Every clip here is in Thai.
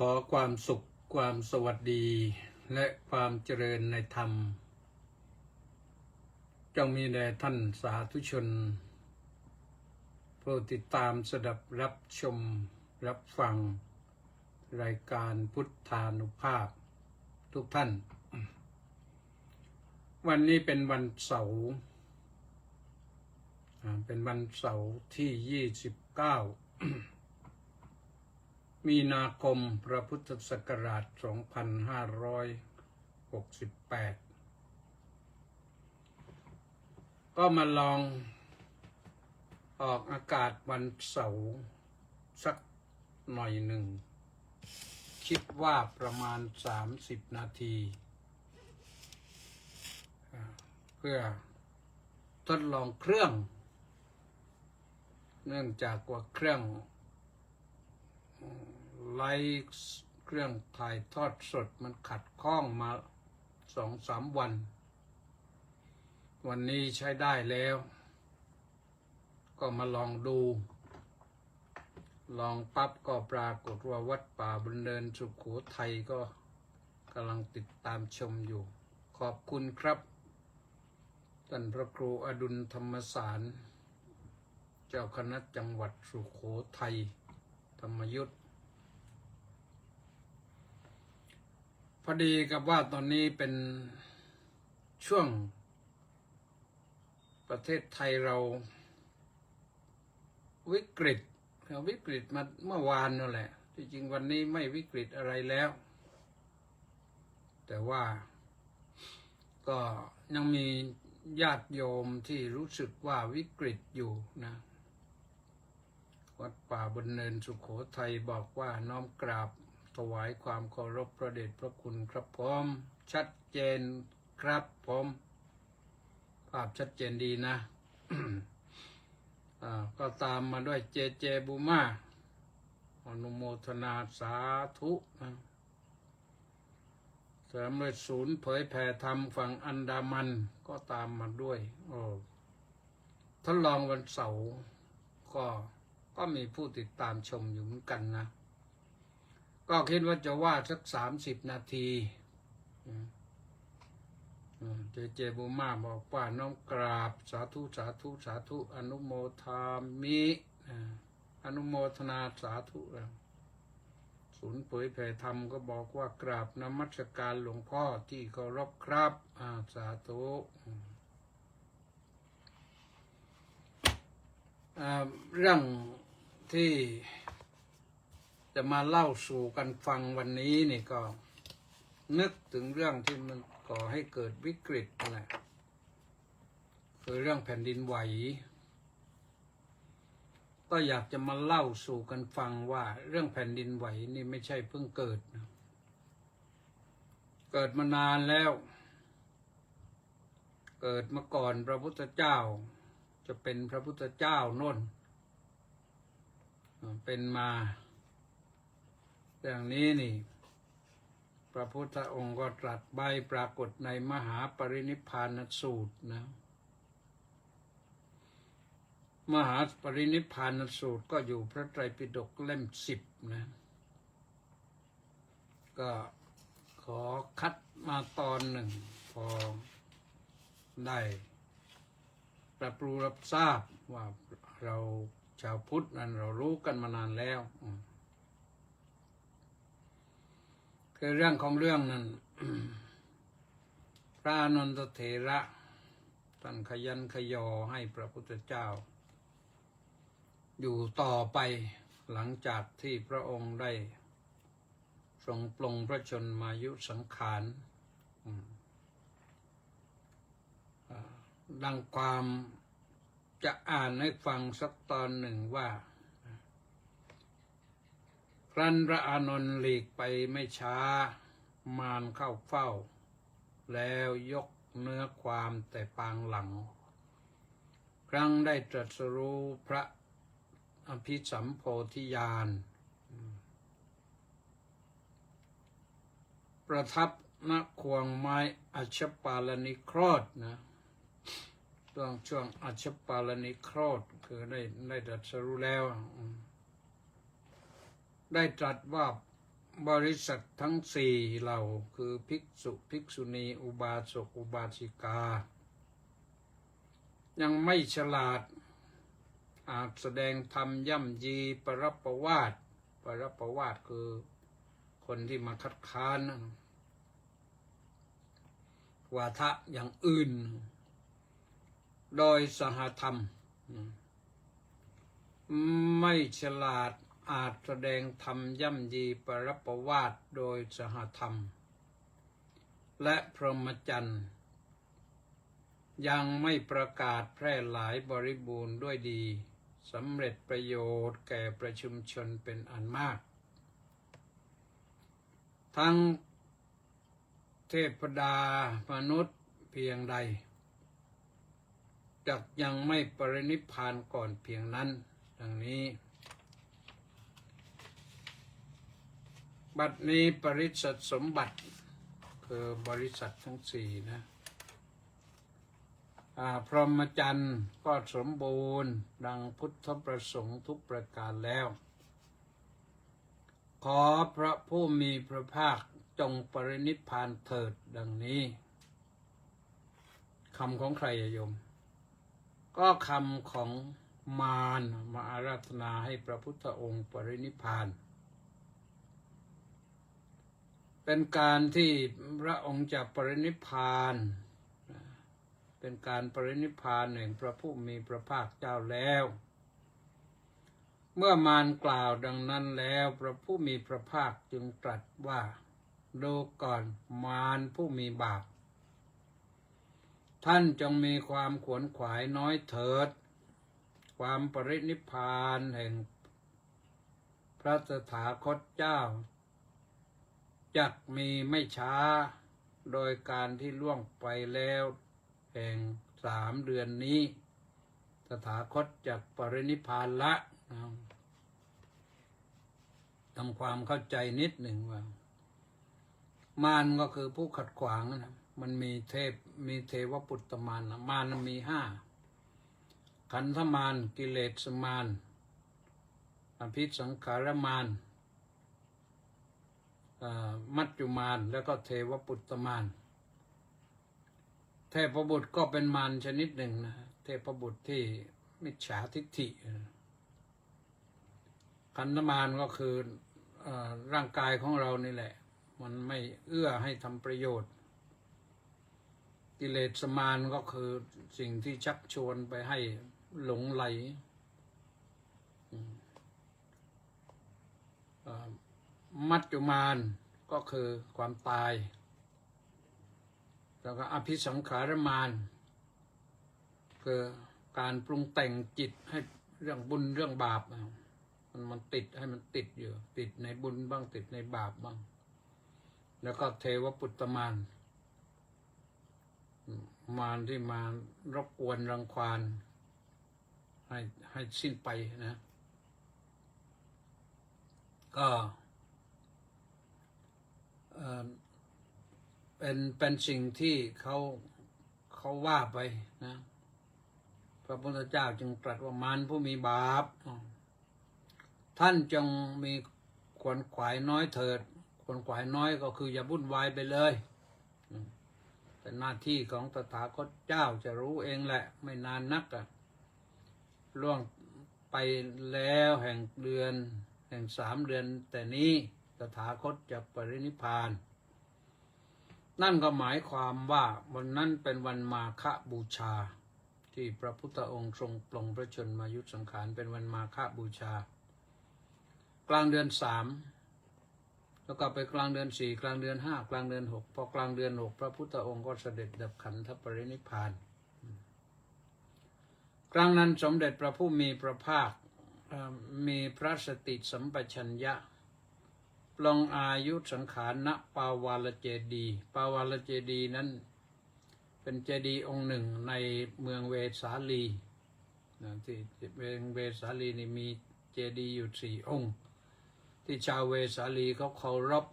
ขอความสุขความสวัสดีและความเจริญในธรรมจงมีแด่ท่านสาธุชนผู้ติดตามสดับรับชมรับฟังรายการพุทธานุภาพทุกท่าน วันนี้เป็นวันเสาร์ที่29 มีนาคมพระพุทธศักราช 2568 ก็มาลองออกอากาศวันเสาร์สักหน่อยหนึ่ง คิดว่าประมาณ30 นาที เพื่อทดลองเครื่องเนื่องจากว่าเครื่องไลฟ์เครื่องถ่ายทอดสดมันขัดข้องมา 2-3 วันนี้ใช้ได้แล้วก็มาลองดูลองปั๊บก็ปรากฏว่าวัดป่าบุญเดินสุโขทัยก็กำลังติดตามชมอยู่ขอบคุณครับท่านพระครูอดุลธรรมสารเจ้าคณะจังหวัดสุโขทัยธรรมยุทธพอดีกับว่าตอนนี้เป็นช่วงประเทศไทยเราวิกฤตมาเมื่อวานนั่นแหละที่จริงวันนี้ไม่วิกฤตอะไรแล้วแต่ว่าก็ยังมีญาติโยมที่รู้สึกว่าวิกฤตอยู่นะวัดป่าบนเนินสุโขทัยบอกว่าน้อมกราบถวายความเคารพพระเดชพระคุณครับผมชัดเจนครับผมภาพชัดเจนดีนะ ก็ตามมาด้วยเจบูมาอนุโมทนาสาธุนะเสริมด้วยศูนย์เผยแผ่ธรรมฝั่งอันดามันก็ตามมาด้วยทดลองวันเสาร์ก็มีผู้ติดตามชมอยู่เหมือนกันนะก็คิดว่าจะว่าสัก30 นาทีเจบูมาบอกว่าน้อมกราบสาธุสาธุสาธุอนุโมทามิอนุโมทนาสาธุศูนย์เผยแผ่ธรรมก็บอกว่ากราบนมัสการหลวงพ่อที่เคารพครับสาธุเรื่องที่จะมาเล่าสู่กันฟังวันนี้นี่ก็นึกถึงเรื่องที่มันก่อให้เกิดวิกฤตนั่นแหละคือเรื่องแผ่นดินไหวก็อยากจะมาเล่าสู่กันฟังว่าเรื่องแผ่นดินไหวนี่ไม่ใช่เพิ่งเกิดนะเกิดมานานแล้วเกิดมาก่อนพระพุทธเจ้าจะเป็นพระพุทธเจ้าโน่นเป็นมาอย่างนี้นี่พระพุทธองค์ก็ตรัสใบปรากฏในมหาปรินิพพานสูตรนะมหาปรินิพพานสูตรก็อยู่พระไตรปิฎกเล่ม10นะก็ขอคัดมาตอนหนึ่งพอได้รับรู้รับทราบว่าเราชาวพุทธนั้นเรารู้กันมานานแล้วคือเรื่องของเรื่องนั้น พระอานนทเถระท่านขยันขยอให้พระพุทธเจ้าอยู่ต่อไปหลังจากที่พระองค์ได้ทรงปลงพระชนมายุสังขารดังความจะอ่านให้ฟังสักตอนหนึ่งว่าครั้นพระอานนท์หลีกไปไม่ช้ามารเข้าเฝ้าแล้วยกเนื้อความแต่ปางหลังครั้งได้ตรัสรู้พระอภิสัมโพธิญาณประทับณควงไม้อัชฌปาลนิโครธนะช่วงอัชฌปาลนิโครธคือได้ตรัสรู้แล้วได้ตรัสว่า บริษัททั้งสี่เหล่าคือภิกษุภิกษุณีอุบาสกอุบาสิกายังไม่ฉลาดอาจแสดงธรรมย่ำยีปรับประวาทคือคนที่มาคัดค้านวาทะอย่างอื่นโดยสหธรรมไม่ฉลาดอาจแสดงธรรมย่ำยีปรับประวาทโดยสหธรรมและพรหมจรรย์ยังไม่ประกาศแพร่หลายบริบูรณ์ด้วยดีสำเร็จประโยชน์แก่ประชุมชนเป็นอันมากทั้งเทพดามนุษย์เพียงใดจักยังไม่ปรินิพพานก่อนเพียงนั้นดังนี้บัดนี้ปริษัทสมบัติคือบริษัททั้งสี่นะพรหมจรรย์ก็สมบูรณ์ดังพุทธประสงค์ทุกประการแล้วขอพระผู้มีพระภาคจงปรินิพพานเถิดดังนี้คำของใครโยมก็คำของมารมาอาราธนาให้พระพุทธองค์ปรินิพพานเป็นการที่พระองค์จะปรินิพพานเป็นการปรินิพพานแห่งพระผู้มีพระภาคเจ้าแล้วเมื่อมารกล่าวดังนั้นแล้วพระผู้มีพระภาคจึงตรัสว่าดูก่อนมารผู้มีบาปท่านจงมีความขวนขวายน้อยเถิดความปรินิพพานแห่งพระตถาคตเจ้าจักมีไม่ช้าโดยการที่ล่วงไปแล้วแห่ง3 เดือนนี้ตถาคตจักปรินิพพานละทำความเข้าใจนิดหนึ่งว่ามารก็คือผู้ขัดขวางนะมันมีเทวปุตตมารมารมี5ขันธมารกิเลสมารอภิสังขารมารมัจจุมารแล้วก็เทวปุตตมารเทพบุตรก็เป็นมารชนิดหนึ่งนะเทพบุตรที่มิจฉาทิฏฐิขันธมารก็คือร่างกายของเรานี่แหละมันไม่เอื้อให้ทำประโยชน์กิเลสมารก็คือสิ่งที่ชักชวนไปให้หลงไหลมัจจุมารก็คือความตายแล้วก็อภิสังขารมารคือการปรุงแต่งจิตให้เรื่องบุญเรื่องบาปมันติดให้มันติดอยู่ติดในบุญบ้างติดในบาปบ้างแล้วก็เทวปุตตมารมารที่มารบกวนรังควานให้สิ้นไปนะก็เป็นสิ่งที่เขาว่าไปนะพระพุทธเจ้าจึงตรัสว่ามารผู้มีบาปท่านจงมีขวนขวายน้อยเถิดขวนขวายน้อยก็คืออย่าวุ่นวายไปเลยเป็นหน้าที่ของตถาคตเจ้าจะรู้เองแหละไม่นานนักล่วงไปแล้วแห่ง3 เดือนแต่นี้ตถาคตจะปรินิพพานนั่นก็หมายความว่าวันนั้นเป็นวันมาฆบูชาที่พระพุทธองค์ทรงปลงพระชนมายุสังขารเป็นวันมาฆบูชากลางเดือน3แล้วก็ไปกลางเดือน4กลางเดือน5กลางเดือน6พอกลางเดือน6พระพุทธองค์ก็เสด็จดับขันธปรินิพพานครั้งนั้นสมเด็จพระผู้มีพระภาคมีพระสติสัมปชัญญะปลงอายุสังขารณปาวาลเจดีย์ปาวาลเจดีย์นั้นเป็นเจดีย์องค์หนึ่งในเมืองเวสาลีที่เมืองเวสาลีนี่มีเจดีย์อยู่4 องค์ที่ชาวเวสาลีเขาเคารพ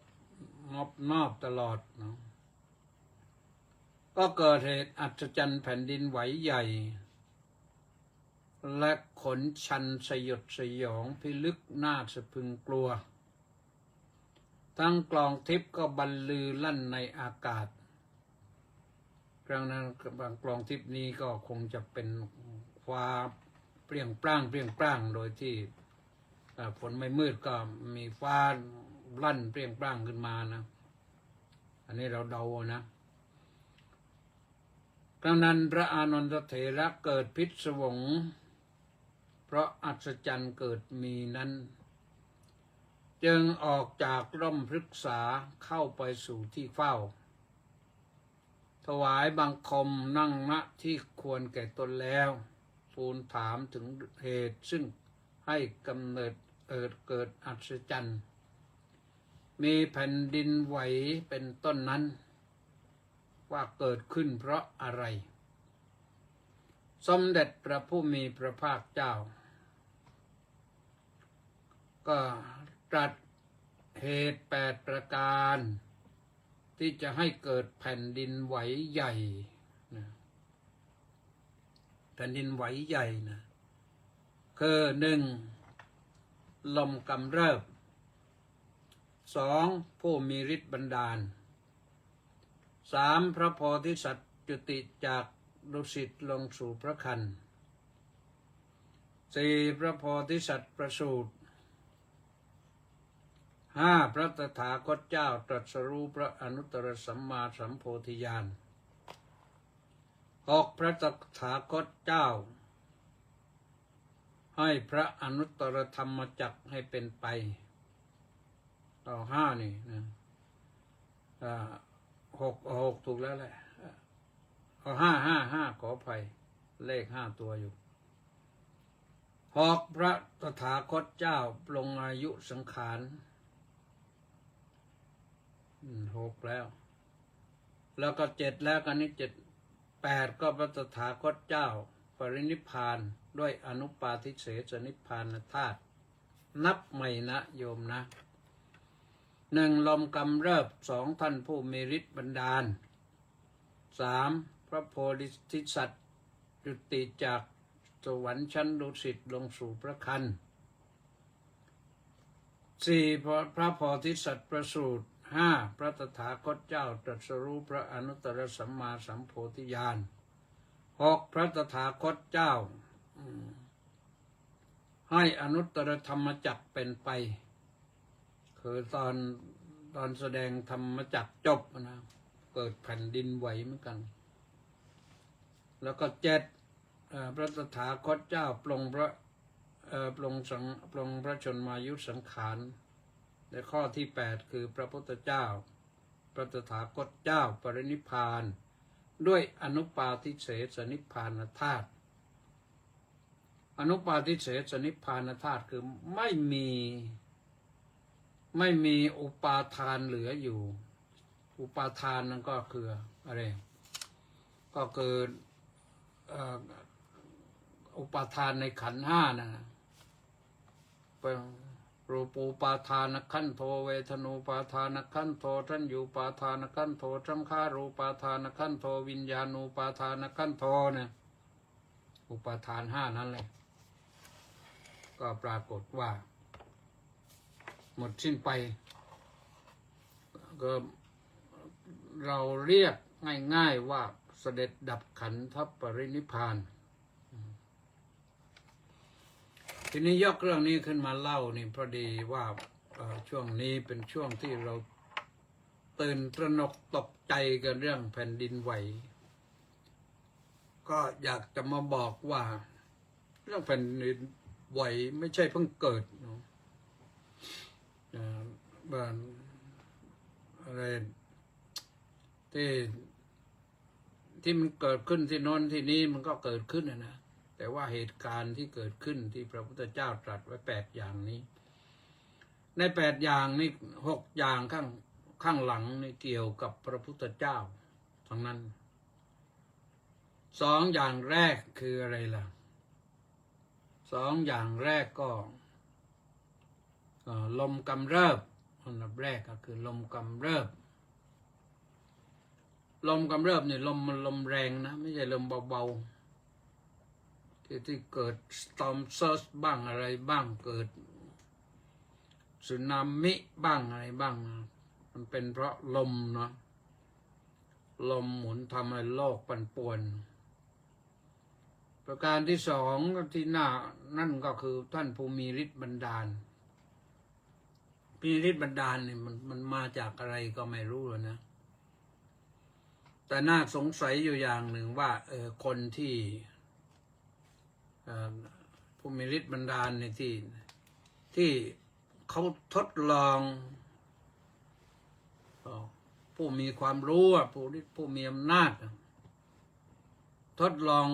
นอบตลอดนะก็เกิดเหตุอัศจรรย์แผ่นดินไหวใหญ่และขนชันสยดสยองพิลึกน่าสะพรึงกลัว ทั้งกลองทิพย์ก็บรรลือลั่นในอากาศครั้งนั้นบางกลองทิพย์นี้ก็คงจะเป็นฟ้าเปรี้ยงปร้างโดยที่ฝนไม่มืดก็มีฟ้าลั่นเปรี้ยงปร้างขึ้นมานะอันนี้เราเดานะครั้งนั้นพระอานนทเถระเกิดพิศวงเพราะอัศจรรย์เกิดมีนั้นจึงออกจากร่มพฤกษาเข้าไปสู่ที่เฝ้าถวายบังคมนั่งณที่ควรแก่ตนแล้วทูลถามถึงเหตุซึ่งให้กำเนิดเกิดอัศจรรย์มีแผ่นดินไหวเป็นต้นนั้นว่าเกิดขึ้นเพราะอะไรสมเด็จพระผู้มีพระภาคเจ้าก็ตรัสเหตุ8ประการที่จะให้เกิดแผ่นดินไหวใหญ่นะแผ่นดินไหวใหญ่นะคือ1ลมกำเริบ2ผู้มีฤทธิ์บันดาล3พระโพธิสัตว์จุติจากดุสิตลงสู่พระครรภ์4พระโพธิสัตว์ประสูติ5พระตถาคตเจ้าตรัสรู้พระอนุตตรสัมมาสัมโพธิญาณ6พระตถาคตเจ้าให้พระอนุตตรธรรมจักรให้เป็นไปต่อ5นี่นะ6ถูกแล้วแหละ5ขออภัยเลข5ตัวอยู่6พระตถาคตเจ้าปลงอายุสังขาร6แล้วก็7แล้วกันนี้8ก็พระตถาคตเจ้าปรินิพพานด้วยอนุปาทิเสสนิพพานธาตุนับใหม่นะโยมนะ1ลมกำเริบ2ท่านผู้มีฤทธิ์บันดาล3พระโพธิสัตว์จุติจากสวรรค์ชั้นดุสิตลงสู่พระครรภ์4พระโพธิสัตว์ประสูติ5พระตถาคตเจ้าตรัสรู้พระอนุตตรสัมมาสัมโพธิญาณ6พระตถาคตเจ้าให้อนุตตรธรรมจักรเป็นไปคือตอนแสดงธรรมจักรจบนะเกิดแผ่นดินไหวเหมือนกันแล้วก็7พระตถาคตเจ้าปลงพระชนมายุสังขารและข้อที่8คือพระพุทธเจ้าพระตถาคตเจ้าปรินิพพานด้วยอนุปาทิเสสนิพพานธาตุอนุปาทิเสสนิพพานธาตุคือไม่มีอุปาทานเหลืออยู่อุปาทานนั่นก็คืออะไรก็คืออุปาทานในขันธ์5นะเป็นรูปูปาทานขันโทเวทนูปาทานขันโททันยูปาทานขันโทสังขารูปาทานขันโทวิญญาณูปาทานขันโทนะอุปาทาน5นั่นแหละก็ปรากฏว่าหมดสิ้นไปก็เราเรียกง่ายๆว่าเสด็จดับขันธปรินิพพานทีนี้ยกเรื่องนี้ขึ้นมาเล่านี่พอดีว่าช่วงนี้เป็นช่วงที่เราตื่นตระหนกตกใจกันเรื่องแผ่นดินไหวก็อยากจะมาบอกว่าเรื่องแผ่นดินไหวไม่ใช่เพิ่งเกิดเนาะบ้านอะไรที่มันเกิดขึ้นที่โน้นที่นี้มันก็เกิดขึ้นนะแต่ว่าเหตุการณ์ที่เกิดขึ้นที่พระพุทธเจ้าตรัสไว้8อย่างนี้ใน8อย่างนี้6อย่างข้างหลังนี่เกี่ยวกับพระพุทธเจ้าทั้งนั้น2อย่างแรกคืออะไรล่ะ2อย่างแรกก็ลมกำเริบอันดับแรกก็คือลมกำเริบเนี่ยลมมันลมแรงนะไม่ใช่ลมเบาๆที่เกิด storm surge บ้างอะไรบ้างเกิด สึนามิบ้างอะไรบ้างนะมันเป็นเพราะลมเนาะลมหมุนทำให้โลกปั่นป่วน ประการที่สองที่น่านั่นก็คือท่านผู้มีฤทธิ์บันดาลมีฤทธิ์บันดาลเนี่ยมันมาจากอะไรก็ไม่รู้เลยนะแต่น่าสงสัยอยู่อย่างหนึ่งว่าคนที่ผู้มีฤทธิ์บันดาลในที่เขาทดลองผู้มีความรู้ผู้มีอำนาจทดลอง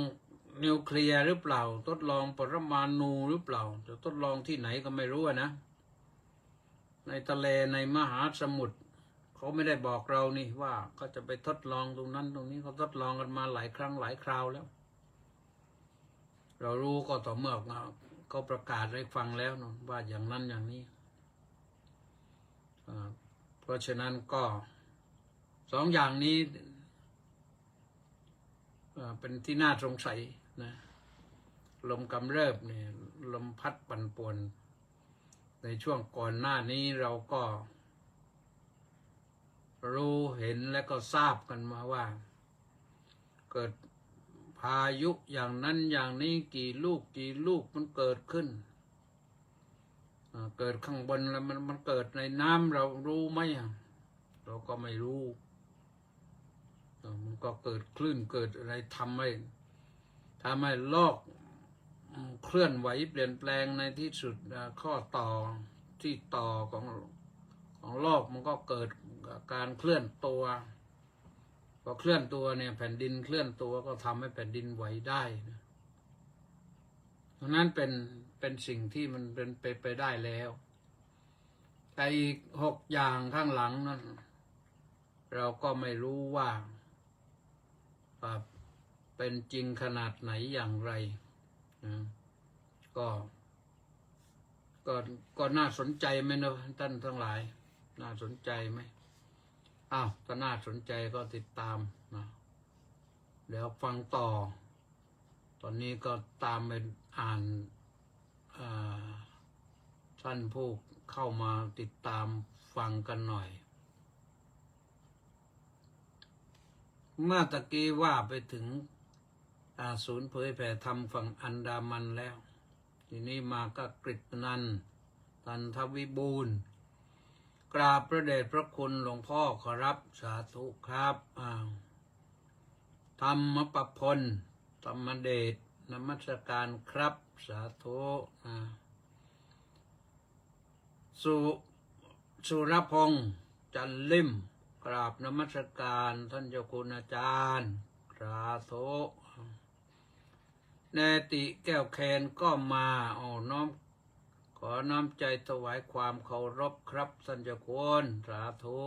นิวเคลียร์หรือเปล่าทดลองปรมาณูหรือเปล่าจะทดลองที่ไหนก็ไม่รู้นะในทะเลในมหาสมุทรเขาไม่ได้บอกเรานี่ว่าเขาจะไปทดลองตรงนั้นตรงนี้เขาทดลองกันมาหลายครั้งหลายคราวแล้วเรารู้ก็ต่อเมื่อเขาประกาศให้ฟังแล้วนะว่าอย่างนั้นอย่างนี้เพราะฉะนั้นก็สองอย่างนี้เป็นที่น่าสงสัยนะลมกำเริบเนี่ยลมพัดปั่นป่วนในช่วงก่อนหน้านี้เราก็รู้เห็นและก็ทราบกันมาว่าเกิดพายุอย่างนั้นอย่างนี้กี่ลูกมันเกิดขึ้นเกิดข้างบนแล้วมันเกิดในน้ำเรารู้ไหมเราก็ไม่รู้มันก็เกิดคลื่นเกิดอะไรทำให้โลกเคลื่อนไหวเปลี่ยนแปลงในที่สุดข้อต่อที่ต่อของโลกมันก็เกิดการเคลื่อนตัวพอเคลื่อนตัวเนี่ยแผ่นดินเคลื่อนตัวก็ทำให้แผ่นดินไหวได้นะดังนั้นเป็นสิ่งที่มันเป็นไปได้แล้วแต่อีก6 อย่างข้างหลังนั้นเราก็ไม่รู้ว่าเป็นจริงขนาดไหนอย่างไรนะก็น่าสนใจไหมเนอะท่านทั้งหลายน่าสนใจไหมถ้าน่าสนใจก็ติดตามนะเดี๋ยวฟังต่อตอนนี้ก็ตามไปอ่านท่านผู้เข้ามาติดตามฟังกันหน่อยเมื่อตะกี้ว่าไปถึงศูนย์เผยแผ่ธรรมฝั่งอันดามันแล้วทีนี้มาก็กฤษนันท์ตันทวิบูลย์กราบพระเดชพระคุณหลวงพ่อขอรับสาธุครับธรรมประพลธรรมเดชนมัสการครับสาธุสุรพงษ์จันลิมกราบนมัสการท่านเจ้าคุณอาจารย์สาธุเนติแก้วแคนก็มาขอน้อมใจถวายความเคารพครับท่านเจ้าคุณสาธุ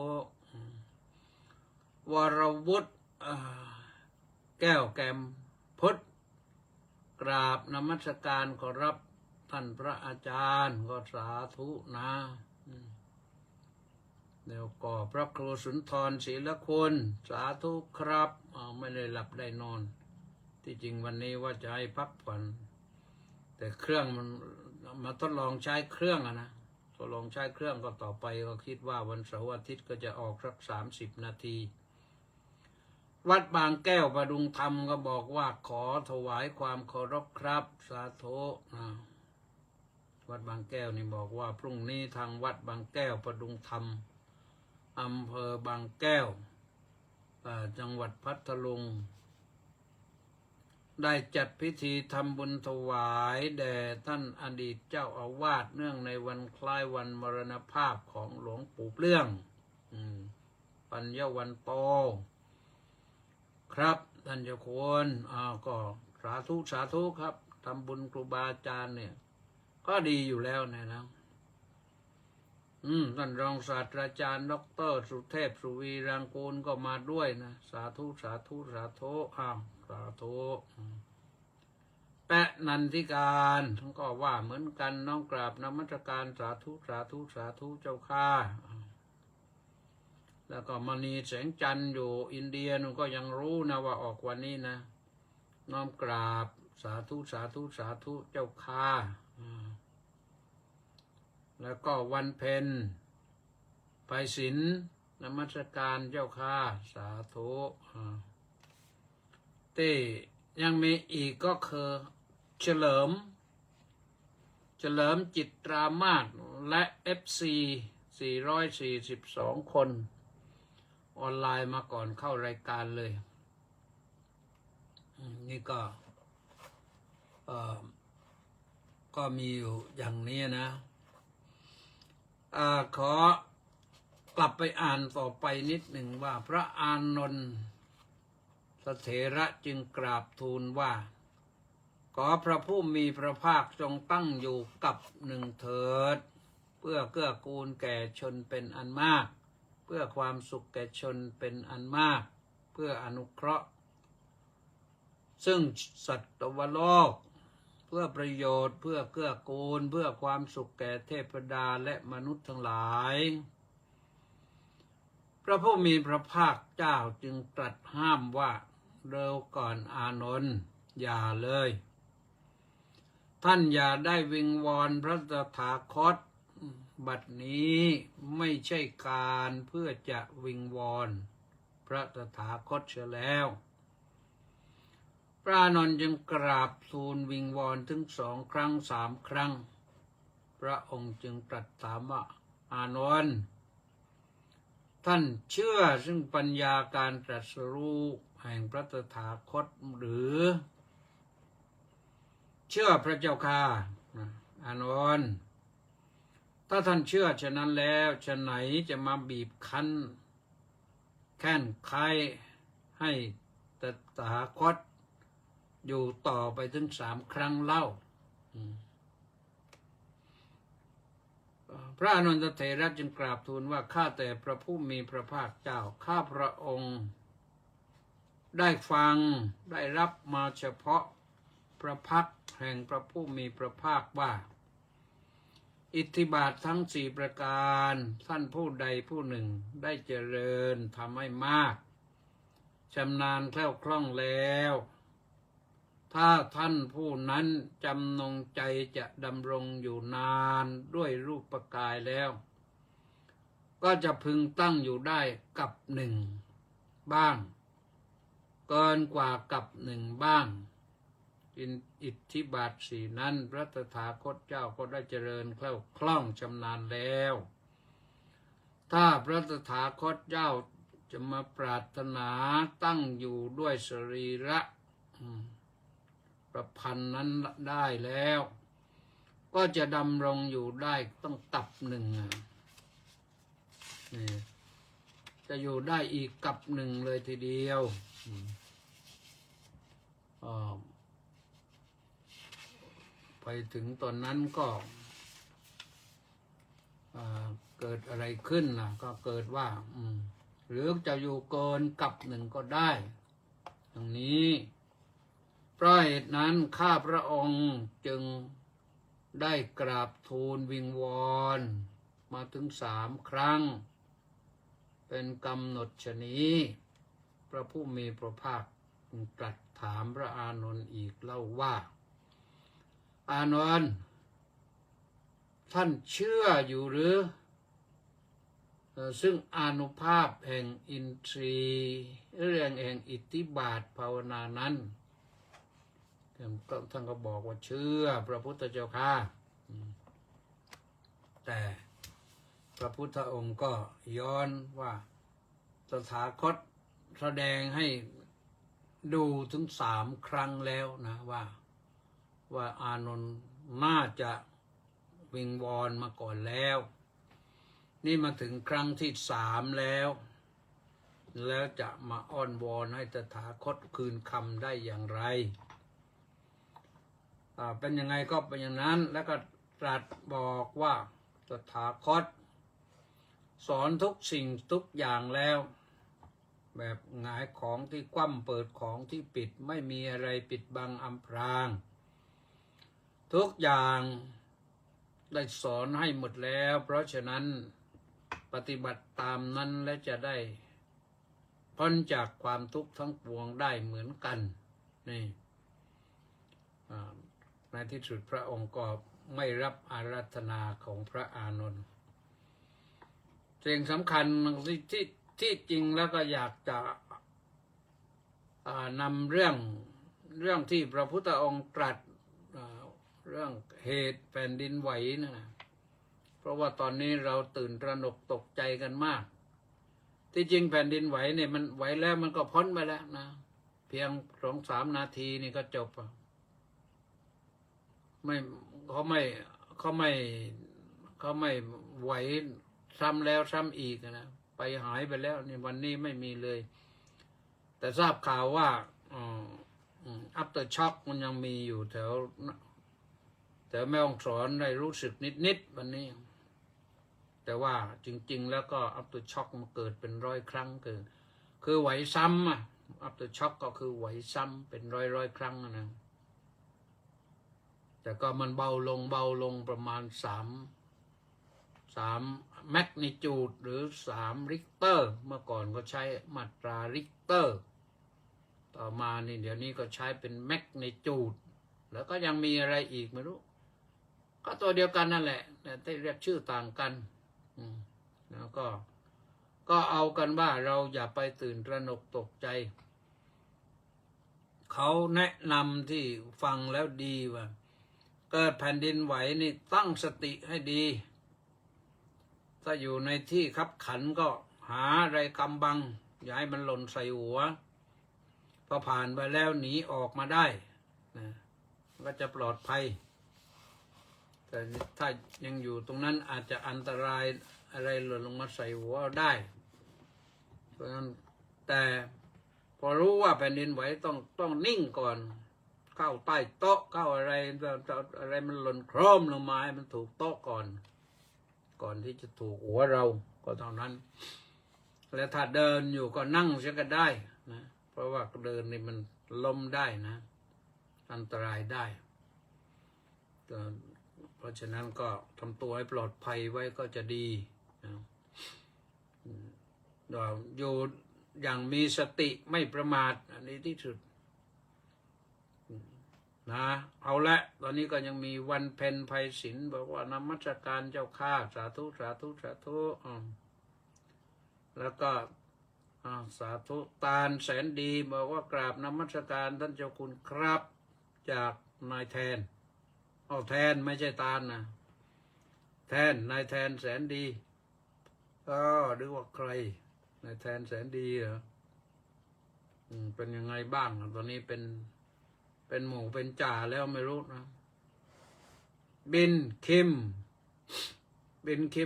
วรวุฒิแก้วแกมพุทธกราบนมัสการขอรับท่านพระอาจารย์ก็สาธุนะเดี๋ยวก็พระครูสุนทรศรีละคุณสาธุครับไม่ได้หลับได้นอนที่จริงวันนี้ว่าจะให้พักผ่อนแต่เครื่องมันมาทดลองใช้เครื่องนะทดลองใช้เครื่องก็ต่อไปก็คิดว่าวันเสาร์อาทิตย์ก็จะออกสัก30 นาทีวัดบางแก้วประดุงธรรมก็บอกว่าขอถวายความเคารพครับสาธุวัดบางแก้วนี่บอกว่าพรุ่งนี้ทางวัดบางแก้วประดุงธรรมอำเภอบางแก้วจังหวัดพัทลุงได้จัดพิธีทำบุญถวายแด่ท่านอดีตเจ้าอาวาสเนื่องในวันคล้ายวันมรณภาพของหลวงปู่เปลื้องปัญญวันโตครับท่านเจ้าคุณก็สาธุครับทำบุญครูบาอาจารย์เนี่ยก็ดีอยู่แล้วนะท่านรองศาสตราจารย์ดร.สุเทพสุวีรังกูลก็มาด้วยนะสาธุสาธุแปะนันทิการทั้งก็ว่าเหมือนกันน้องกราบนมัสการสาธุเจ้าข้าแล้วก็มณีแสงจันทร์อยู่อินเดียนุ่นก็ยังรู้นะว่าออกวันนี้นะน้อมกราบสาธุเจ้าข้าแ แล้วก็วันเพ็ญไปศีลนมัสการเจ้าค่ะสาธุที่ยังมีอีกก็คือเฉลิมจิตรามาศและ FC 442 คนออนไลน์มาก่อนเข้ารายการเลยนี่ก็มีอยู่อย่างนี้นะขอกลับไปอ่านต่อไปนิดหนึ่งว่าพระอานนท์สเถระจึงกราบทูลว่าขอพระผู้มีพระภาคจงตั้งอยู่กับหนึ่งเถิดเพื่อเกื้อกูลแก่ชนเป็นอันมากเพื่อความสุขแก่ชนเป็นอันมากเพื่ออนุเคราะห์ซึ่งสัตวโลกเพื่อประโยชน์เพื่อเกื้อกูลเพื่อความสุขแก่เทพดาและมนุษย์ทั้งหลายพระผู้มีพระภาคเจ้าจึงตรัสห้ามว่าเร็วก่อนอานนท์อย่าเลยท่านอย่าได้วิงวอนพระตถาคตบัดนี้ไม่ใช่การเพื่อจะวิงวอนพระตถาคตเสียแล้วพระอานนท์จึงกราบทูลวิงวอนถึง2 ครั้ง 3 ครั้งพระองค์จึงตรัสถามว่าอานนท์ท่านเชื่อซึ่งปัญญาการตรัสรู้แห่งพระตถาคตหรือเชื่อพระเจ้าค่ะอานนท์ถ้าท่านเชื่อฉะนั้นแล้วฉะไหนจะมาบีบคั้นแค้นใครให้ตถาคตอยู่ต่อไปถึง3 ครั้งเล่าพระอานนทเถระจึงกราบทูลว่าข้าแต่พระผู้มีพระภาคเจ้าข้าพระองค์ได้ฟังได้รับมาเฉพาะพระพักตร์แห่งพระผู้มีพระภาคว่าอิทธิบาททั้ง4 ประการท่านผู้ใดผู้หนึ่งได้เจริญทำให้มากชำนาญแคล่วคล่องแล้วถ้าท่านผู้นั้นจำนงใจจะดำรงอยู่นานด้วยรูปกายแล้วก็จะพึงตั้งอยู่ได้กับ1บ้างเกินกว่ากับ1บ้างอิทธิบาท4นั้นพระตถาคตเจ้าก็ได้เจริญแคล่วคล่องชำนาญแล้วถ้าพระตถาคตเจ้าจะมาปรารถนาตั้งอยู่ด้วยสรีระประพันธ์นั้นได้แล้วก็จะดำรงอยู่ได้ต้องกับ1นี่จะอยู่ได้อีกกับ1เลยทีเดียวไปถึงตอนนั้นก็เกิดอะไรขึ้นล่ะก็เกิดว่าหรือจะอยู่เกินกับ1ก็ได้อย่างนี้เพราะเหตุนั้นข้าพระองค์จึงได้กราบทูลวิงวอนมาถึง3 ครั้งเป็นกำหนดชนี้พระผู้มีพระภาคตรัสถามพระอานนท์อีกเล่าว่าอานนท์ท่านเชื่ออยู่หรือซึ่งอานุภาพแห่งอินทรีย์เรื่องแห่งอิทธิบาทภาวนานั้นท่านก็บอกว่าเชื่อพระพุทธเจ้าค่ะแต่พระพุทธองค์ก็ย้อนว่าตถาคตแสดงให้ดูถึง3 ครั้งแล้วนะว่าอานนท์น่าจะวิงวอนมาก่อนแล้วนี่มาถึงครั้งที่3แล้วจะมาอ้อนวอนให้ตถาคตคืนคำได้อย่างไรเป็นยังไงก็เป็นอย่างนั้นแล้วก็ตรัสบอกว่าตถาคตสอนทุกสิ่งทุกอย่างแล้วแบบหงายของที่คว่ำเปิดของที่ปิดไม่มีอะไรปิดบังอำพรางทุกอย่างได้สอนให้หมดแล้วเพราะฉะนั้นปฏิบัติตามนั้นและจะได้พ้นจากความทุกข์ทั้งปวงได้เหมือนกันนี่ในที่สุดพระองค์ก็ ไม่รับอาราธนาของพระอานนท์สิ่งสำคัญที่จริงแล้วก็อยากจะนำเรื่องที่พระพุทธองค์ตรัสเรื่องเหตุแผ่นดินไหวนะเพราะว่าตอนนี้เราตื่นตระหนกตกใจกันมากที่จริงแผ่นดินไหวเนี่ยมันไหวแล้วมันก็พ้นไปแล้วนะเพียง2-3 นาทีนี่ก็จบเขาไม่ไหวซ้ำแล้วซ้ำอีกนะไปหายไปแล้วนี่วันนี้ไม่มีเลยแต่ทราบข่าวว่าafter shock มันยังมีอยู่แถวแม่ฮ่องสอนได้รู้สึกนิดวันนี้แต่ว่าจริงๆแล้วก็ after shock มันเกิดเป็น100 ครั้งเกิดคือไหวซ้ำafter shock ก็คือไหวซ้ำเป็นร้อยครั้งนะแต่ก็มันเบาลงประมาณ3 แมกนิจูดหรือ3 ริกเตอร์เมื่อก่อนก็ใช้มาตราริกเตอร์ต่อมานี่เดี๋ยวนี้ก็ใช้เป็นแมกนิจูดแล้วก็ยังมีอะไรอีกไม่รู้ก็ตัวเดียวกันนั่นแหละแต่เรียกชื่อต่างกันแล้วก็เอากันว่าเราอย่าไปตื่นตระหนกตกใจเขาแนะนำที่ฟังแล้วดีว่าเกิดแผ่นดินไหวนี่ตั้งสติให้ดีถ้าอยู่ในที่คับขันก็หาอะไรกำบังอย่าให้มันหล่นใส่หัวพอผ่านไปแล้วหนีออกมาได้นะก็จะปลอดภัยแต่ถ้ายังอยู่ตรงนั้นอาจจะอันตรายอะไรหล่นลงมาใส่หัวได้เพราะฉะนั้นแต่พอรู้ว่าแผ่นดินไหวต้องนิ่งก่อนเข้าใต้โต๊ะเข้าอะไรมันหล่นโครมลงมาให้มันถูกโต๊ะก่อนที่จะถูกหัวเราก็เท่านั้นและถ้าเดินอยู่ก็นั่งเสียก็ได้นะเพราะว่าเดินนี่มันล้มได้นะอันตรายได้เพราะฉะนั้นก็ทำตัวให้ปลอดภัยไว้ก็จะดีนะอยู่อย่างมีสติไม่ประมาทอันนี้ที่สุดนะเอาละตอนนี้ก็ยังมีวันเพ็ญไพศิลป์บอกว่านมัสการเจ้าข้าสาธุแล้วก็สาธุตาลแสนดีบอกว่ากราบนมัสการท่านเจ้าคุณครับจากนายแทนแทนไม่ใช่ตาลนะแทนนายแทนแสนดีหรือว่าใครนายแทนแสนดีเหรอเป็นยังไงบ้างตอนนี้เป็นหมู่เป็นจ่าแล้วไม่รู้นะบินคิ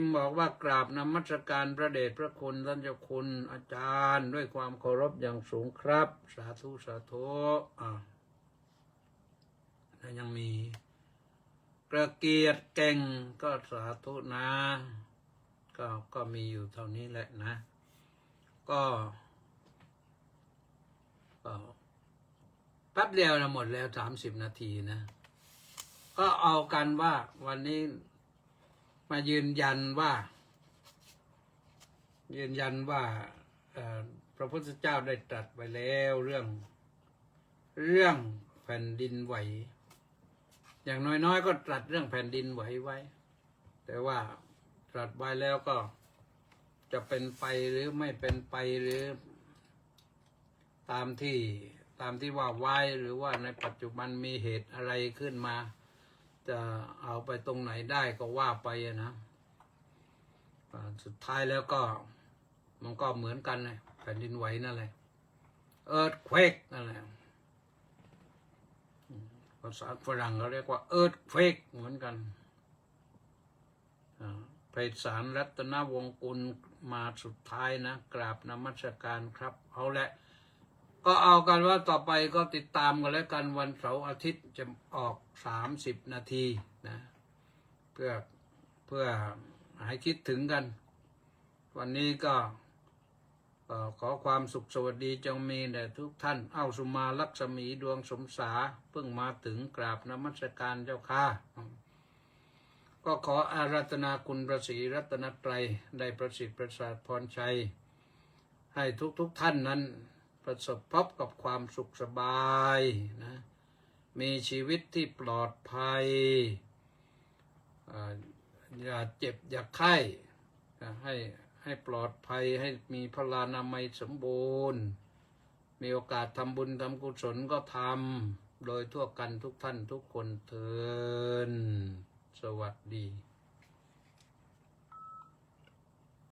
มบอกว่ากราบนมัสการพระเดชพระคุณท่านเจ้าคุณอาจารย์ด้วยความเคารพอย่างสูงครับสาธุแล้วยังมีกระเกียรติเก่งก็สาธุนะก็มีอยู่เท่านี้แหละนะก็แป๊บเดียวนะหมดแล้ว30 นาทีนะก็เอากันว่าวันนี้มายืนยันว่าพระพุทธเจ้าได้ตรัสไปแล้วเรื่องแผ่นดินไหวอย่างน้อยๆก็ตรัสเรื่องแผ่นดินไหวไว้แต่ว่าตรัสไว้แล้วก็จะเป็นไปหรือไม่เป็นไปหรือตามที่ว่าไว้หรือว่าในปัจจุบันมีเหตุอะไรขึ้นมาจะเอาไปตรงไหนได้ก็ว่าไปนะสุดท้ายแล้วก็มันก็เหมือนกันเลยแผ่นดินไหวนั่นแหละearthquake นั่นแหละภาษาฝรั่งเขาเรียกว่า earthquake เหมือนกันไพศาลรัตนวงศ์กุลมาสุดท้ายนะกราบนมัสการครับเอาละก็เอากันว่าต่อไปก็ติดตามกันแล้วกันวันเสาร์อาทิตย์จะออก30 นาทีนะเพื่อให้คิดถึงกันวันนี้ก็ขอความสุขสวัสดีจงมีแด่ทุกท่านสุมาลักษมีดวงสมสาเพิ่งมาถึงกราบนมัสการเจ้าค่ะก็ขออาราธนาคุณพระศรีรัตนตรัยได้ประสิทธิ์ประสาทพรชัยให้ทุกท่านนั้นประสบพบกับความสุขสบายนะมีชีวิตที่ปลอดภัย อ่าอย่าเจ็บอย่าไข้ให้ปลอดภัยให้มีพลานามัยสมบูรณ์มีโอกาสทำบุญทำกุศลก็ทำโดยทั่วกันทุกท่านทุกคนเถิดสวัสดี